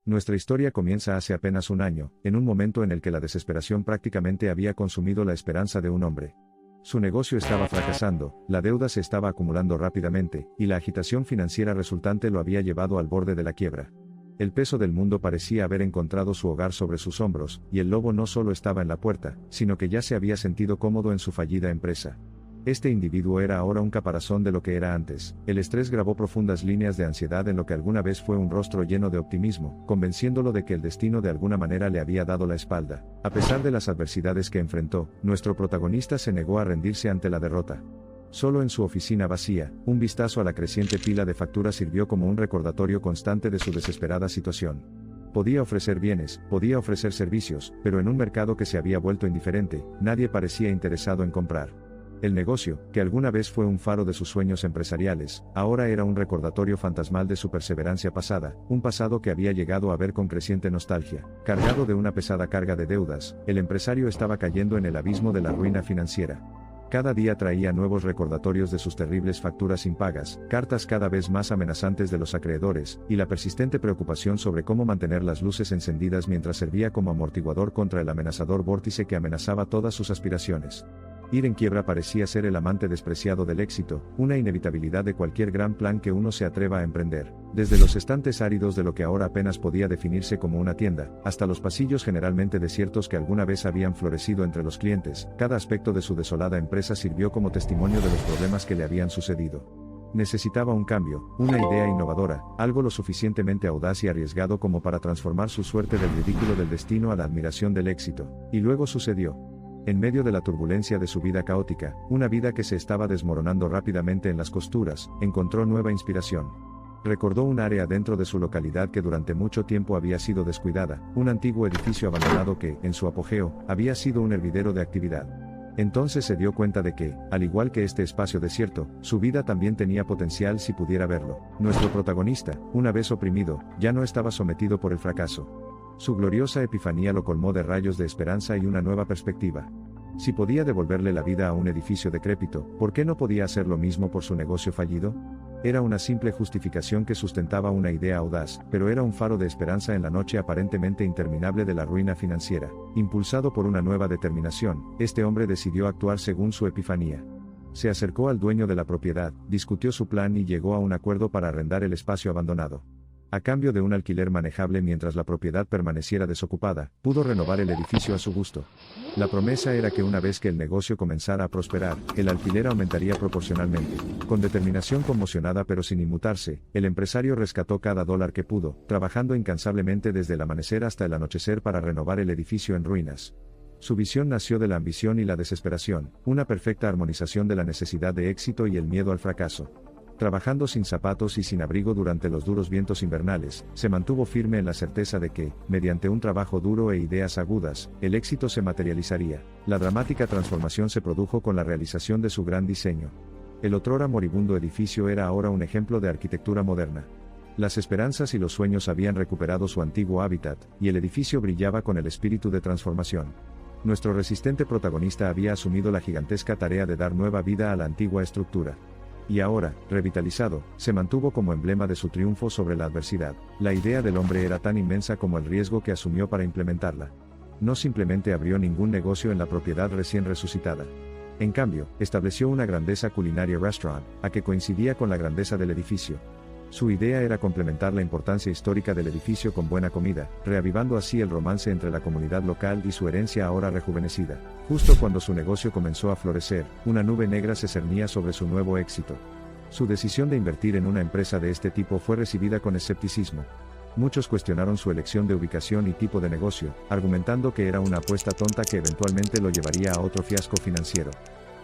Nuestra historia comienza hace apenas un año, en un momento en el que la desesperación prácticamente había consumido la esperanza de un hombre. Su negocio estaba fracasando, la deuda se estaba acumulando rápidamente, y la agitación financiera resultante lo había llevado al borde de la quiebra. El peso del mundo parecía haber encontrado su hogar sobre sus hombros, y el lobo no solo estaba en la puerta, sino que ya se había sentido cómodo en su fallida empresa. Este individuo era ahora un caparazón de lo que era antes. El estrés grabó profundas líneas de ansiedad en lo que alguna vez fue un rostro lleno de optimismo, convenciéndolo de que el destino de alguna manera le había dado la espalda. A pesar de las adversidades que enfrentó, nuestro protagonista se negó a rendirse ante la derrota. Solo en su oficina vacía, un vistazo a la creciente pila de facturas sirvió como un recordatorio constante de su desesperada situación. Podía ofrecer bienes, podía ofrecer servicios, pero en un mercado que se había vuelto indiferente, nadie parecía interesado en comprar. El negocio, que alguna vez fue un faro de sus sueños empresariales, ahora era un recordatorio fantasmal de su perseverancia pasada, un pasado que había llegado a ver con creciente nostalgia. Cargado de una pesada carga de deudas, el empresario estaba cayendo en el abismo de la ruina financiera. Cada día traía nuevos recordatorios de sus terribles facturas impagas, cartas cada vez más amenazantes de los acreedores, y la persistente preocupación sobre cómo mantener las luces encendidas mientras servía como amortiguador contra el amenazador vórtice que amenazaba todas sus aspiraciones. Ir en quiebra parecía ser el amante despreciado del éxito, una inevitabilidad de cualquier gran plan que uno se atreva a emprender. Desde los estantes áridos de lo que ahora apenas podía definirse como una tienda, hasta los pasillos generalmente desiertos que alguna vez habían florecido entre los clientes, cada aspecto de su desolada empresa sirvió como testimonio de los problemas que le habían sucedido. Necesitaba un cambio, una idea innovadora, algo lo suficientemente audaz y arriesgado como para transformar su suerte del ridículo del destino a la admiración del éxito. Y luego sucedió. En medio de la turbulencia de su vida caótica, una vida que se estaba desmoronando rápidamente en las costuras, encontró nueva inspiración. Recordó un área dentro de su localidad que durante mucho tiempo había sido descuidada, un antiguo edificio abandonado que, en su apogeo, había sido un hervidero de actividad. Entonces se dio cuenta de que, al igual que este espacio desierto, su vida también tenía potencial si pudiera verlo. Nuestro protagonista, una vez oprimido, ya no estaba sometido por el fracaso. Su gloriosa epifanía lo colmó de rayos de esperanza y una nueva perspectiva. Si podía devolverle la vida a un edificio decrépito, ¿por qué no podía hacer lo mismo por su negocio fallido? Era una simple justificación que sustentaba una idea audaz, pero era un faro de esperanza en la noche aparentemente interminable de la ruina financiera. Impulsado por una nueva determinación, este hombre decidió actuar según su epifanía. Se acercó al dueño de la propiedad, discutió su plan y llegó a un acuerdo para arrendar el espacio abandonado. A cambio de un alquiler manejable mientras la propiedad permaneciera desocupada, pudo renovar el edificio a su gusto. La promesa era que una vez que el negocio comenzara a prosperar, el alquiler aumentaría proporcionalmente. Con determinación conmocionada pero sin inmutarse, el empresario rescató cada dólar que pudo, trabajando incansablemente desde el amanecer hasta el anochecer para renovar el edificio en ruinas. Su visión nació de la ambición y la desesperación, una perfecta armonización de la necesidad de éxito y el miedo al fracaso. Trabajando sin zapatos y sin abrigo durante los duros vientos invernales, se mantuvo firme en la certeza de que, mediante un trabajo duro e ideas agudas, el éxito se materializaría. La dramática transformación se produjo con la realización de su gran diseño. El otrora moribundo edificio era ahora un ejemplo de arquitectura moderna. Las esperanzas y los sueños habían recuperado su antiguo hábitat, y el edificio brillaba con el espíritu de transformación. Nuestro resistente protagonista había asumido la gigantesca tarea de dar nueva vida a la antigua estructura. Y ahora, revitalizado, se mantuvo como emblema de su triunfo sobre la adversidad. La idea del hombre era tan inmensa como el riesgo que asumió para implementarla. No simplemente abrió ningún negocio en la propiedad recién resucitada. En cambio, estableció una grandeza culinaria restaurant, a que coincidía con la grandeza del edificio. Su idea era complementar la importancia histórica del edificio con buena comida, reavivando así el romance entre la comunidad local y su herencia ahora rejuvenecida. Justo cuando su negocio comenzó a florecer, una nube negra se cernía sobre su nuevo éxito. Su decisión de invertir en una empresa de este tipo fue recibida con escepticismo. Muchos cuestionaron su elección de ubicación y tipo de negocio, argumentando que era una apuesta tonta que eventualmente lo llevaría a otro fiasco financiero.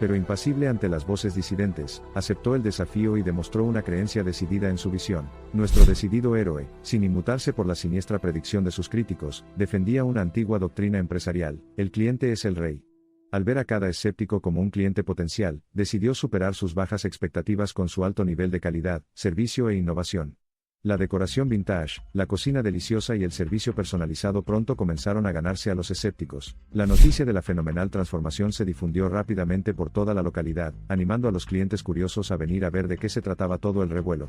Pero impasible ante las voces disidentes, aceptó el desafío y demostró una creencia decidida en su visión. Nuestro decidido héroe, sin inmutarse por la siniestra predicción de sus críticos, defendía una antigua doctrina empresarial: el cliente es el rey. Al ver a cada escéptico como un cliente potencial, decidió superar sus bajas expectativas con su alto nivel de calidad, servicio e innovación. La decoración vintage, la cocina deliciosa y el servicio personalizado pronto comenzaron a ganarse a los escépticos. La noticia de la fenomenal transformación se difundió rápidamente por toda la localidad, animando a los clientes curiosos a venir a ver de qué se trataba todo el revuelo.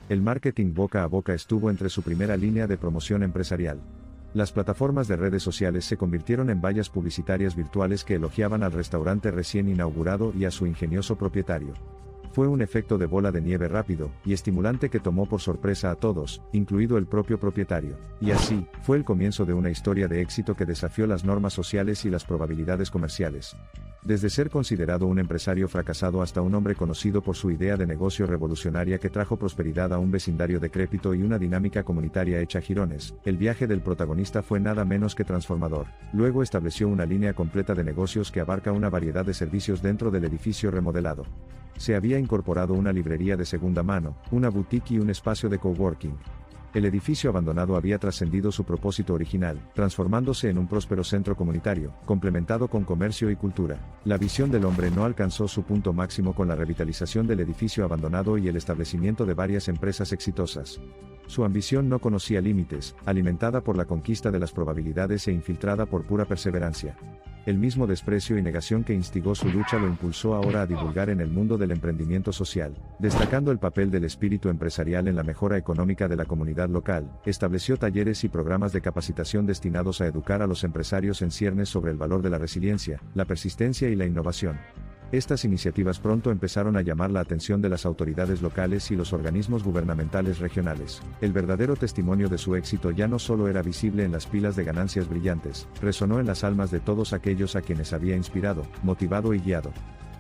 El marketing boca a boca estuvo entre su primera línea de promoción empresarial. Las plataformas de redes sociales se convirtieron en vallas publicitarias virtuales que elogiaban al restaurante recién inaugurado y a su ingenioso propietario. Fue un efecto de bola de nieve rápido y estimulante que tomó por sorpresa a todos, incluido el propio propietario. Y así, fue el comienzo de una historia de éxito que desafió las normas sociales y las probabilidades comerciales. Desde ser considerado un empresario fracasado hasta un hombre conocido por su idea de negocio revolucionaria que trajo prosperidad a un vecindario decrépito y una dinámica comunitaria hecha jirones, el viaje del protagonista fue nada menos que transformador. Luego estableció una línea completa de negocios que abarca una variedad de servicios dentro del edificio remodelado. Se había incorporado una librería de segunda mano, una boutique y un espacio de coworking. El edificio abandonado había trascendido su propósito original, transformándose en un próspero centro comunitario, complementado con comercio y cultura. La visión del hombre no alcanzó su punto máximo con la revitalización del edificio abandonado y el establecimiento de varias empresas exitosas. Su ambición no conocía límites, alimentada por la conquista de las probabilidades e infiltrada por pura perseverancia. El mismo desprecio y negación que instigó su lucha lo impulsó ahora a divulgar en el mundo del emprendimiento social, destacando el papel del espíritu empresarial en la mejora económica de la comunidad local. Estableció talleres y programas de capacitación destinados a educar a los empresarios en ciernes sobre el valor de la resiliencia, la persistencia y la innovación. Estas iniciativas pronto empezaron a llamar la atención de las autoridades locales y los organismos gubernamentales regionales. El verdadero testimonio de su éxito ya no solo era visible en las pilas de ganancias brillantes, resonó en las almas de todos aquellos a quienes había inspirado, motivado y guiado.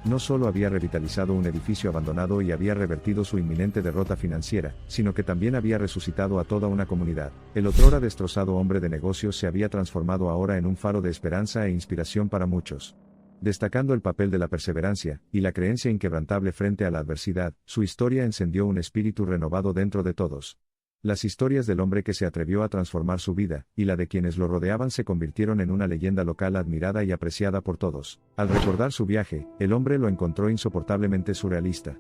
No solo había revitalizado un edificio abandonado y había revertido su inminente derrota financiera, sino que también había resucitado a toda una comunidad. El otrora destrozado hombre de negocios se había transformado ahora en un faro de esperanza e inspiración para muchos. Destacando el papel de la perseverancia y la creencia inquebrantable frente a la adversidad, su historia encendió un espíritu renovado dentro de todos. Las historias del hombre que se atrevió a transformar su vida, y la de quienes lo rodeaban se convirtieron en una leyenda local admirada y apreciada por todos. Al recordar su viaje, el hombre lo encontró insoportablemente surrealista.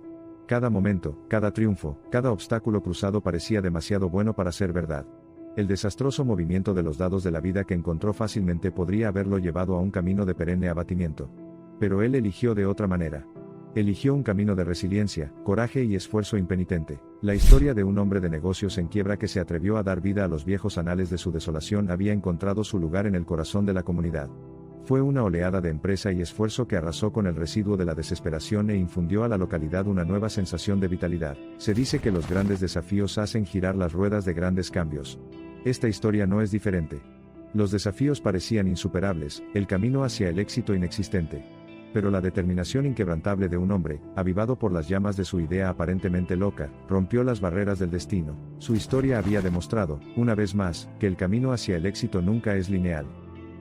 Cada momento, cada triunfo, cada obstáculo cruzado parecía demasiado bueno para ser verdad. El desastroso movimiento de los dados de la vida que encontró fácilmente podría haberlo llevado a un camino de perenne abatimiento. Pero él eligió de otra manera. Eligió un camino de resiliencia, coraje y esfuerzo impenitente. La historia de un hombre de negocios en quiebra que se atrevió a dar vida a los viejos anales de su desolación había encontrado su lugar en el corazón de la comunidad. Fue una oleada de empresa y esfuerzo que arrasó con el residuo de la desesperación e infundió a la localidad una nueva sensación de vitalidad. Se dice que los grandes desafíos hacen girar las ruedas de grandes cambios. Esta historia no es diferente. Los desafíos parecían insuperables, el camino hacia el éxito inexistente. Pero la determinación inquebrantable de un hombre, avivado por las llamas de su idea aparentemente loca, rompió las barreras del destino. Su historia había demostrado, una vez más, que el camino hacia el éxito nunca es lineal.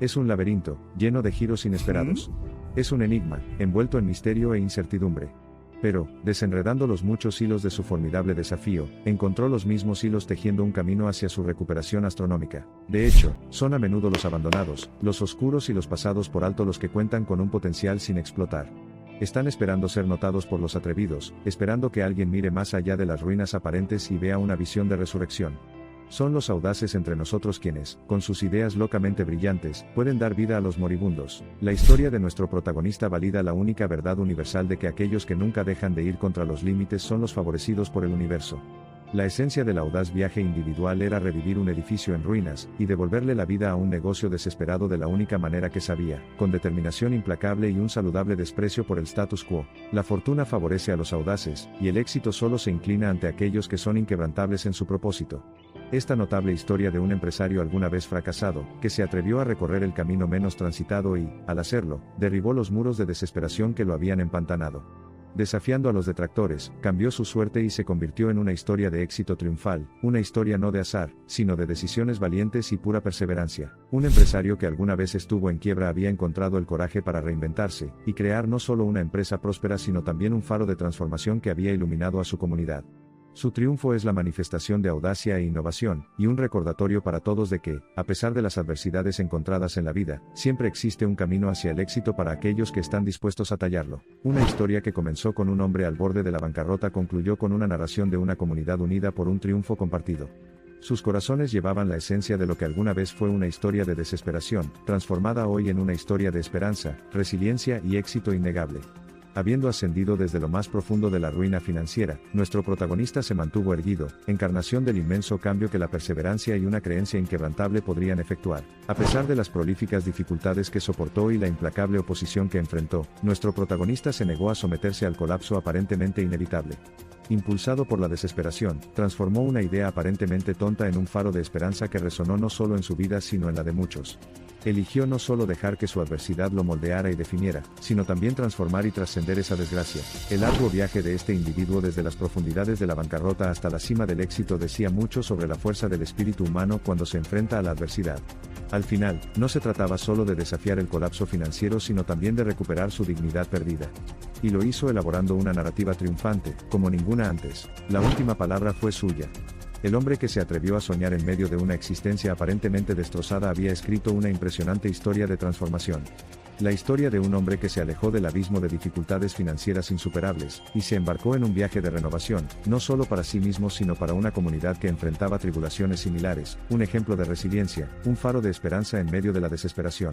Es un laberinto, lleno de giros inesperados. Es un enigma, envuelto en misterio e incertidumbre. Pero, desenredando los muchos hilos de su formidable desafío, encontró los mismos hilos tejiendo un camino hacia su recuperación astronómica. De hecho, son a menudo los abandonados, los oscuros y los pasados por alto los que cuentan con un potencial sin explotar. Están esperando ser notados por los atrevidos, esperando que alguien mire más allá de las ruinas aparentes y vea una visión de resurrección. Son los audaces entre nosotros quienes, con sus ideas locamente brillantes, pueden dar vida a los moribundos. La historia de nuestro protagonista valida la única verdad universal de que aquellos que nunca dejan de ir contra los límites son los favorecidos por el universo. La esencia del audaz viaje individual era revivir un edificio en ruinas, y devolverle la vida a un negocio desesperado de la única manera que sabía, con determinación implacable y un saludable desprecio por el status quo. La fortuna favorece a los audaces, y el éxito solo se inclina ante aquellos que son inquebrantables en su propósito. Esta notable historia de un empresario alguna vez fracasado, que se atrevió a recorrer el camino menos transitado y, al hacerlo, derribó los muros de desesperación que lo habían empantanado. Desafiando a los detractores, cambió su suerte y se convirtió en una historia de éxito triunfal, una historia no de azar, sino de decisiones valientes y pura perseverancia. Un empresario que alguna vez estuvo en quiebra había encontrado el coraje para reinventarse, y crear no solo una empresa próspera sino también un faro de transformación que había iluminado a su comunidad. Su triunfo es la manifestación de audacia e innovación, y un recordatorio para todos de que, a pesar de las adversidades encontradas en la vida, siempre existe un camino hacia el éxito para aquellos que están dispuestos a tallarlo. Una historia que comenzó con un hombre al borde de la bancarrota concluyó con una narración de una comunidad unida por un triunfo compartido. Sus corazones llevaban la esencia de lo que alguna vez fue una historia de desesperación, transformada hoy en una historia de esperanza, resiliencia y éxito innegable. Habiendo ascendido desde lo más profundo de la ruina financiera, nuestro protagonista se mantuvo erguido, encarnación del inmenso cambio que la perseverancia y una creencia inquebrantable podrían efectuar. A pesar de las prolíficas dificultades que soportó y la implacable oposición que enfrentó, nuestro protagonista se negó a someterse al colapso aparentemente inevitable. Impulsado por la desesperación, transformó una idea aparentemente tonta en un faro de esperanza que resonó no solo en su vida sino en la de muchos. Eligió no solo dejar que su adversidad lo moldeara y definiera, sino también transformar y trascender esa desgracia. El arduo viaje de este individuo desde las profundidades de la bancarrota hasta la cima del éxito decía mucho sobre la fuerza del espíritu humano cuando se enfrenta a la adversidad. Al final, no se trataba solo de desafiar el colapso financiero sino también de recuperar su dignidad perdida. Y lo hizo elaborando una narrativa triunfante, como ninguna antes. La última palabra fue suya. El hombre que se atrevió a soñar en medio de una existencia aparentemente destrozada había escrito una impresionante historia de transformación. La historia de un hombre que se alejó del abismo de dificultades financieras insuperables, y se embarcó en un viaje de renovación, no solo para sí mismo sino para una comunidad que enfrentaba tribulaciones similares, un ejemplo de resiliencia, un faro de esperanza en medio de la desesperación.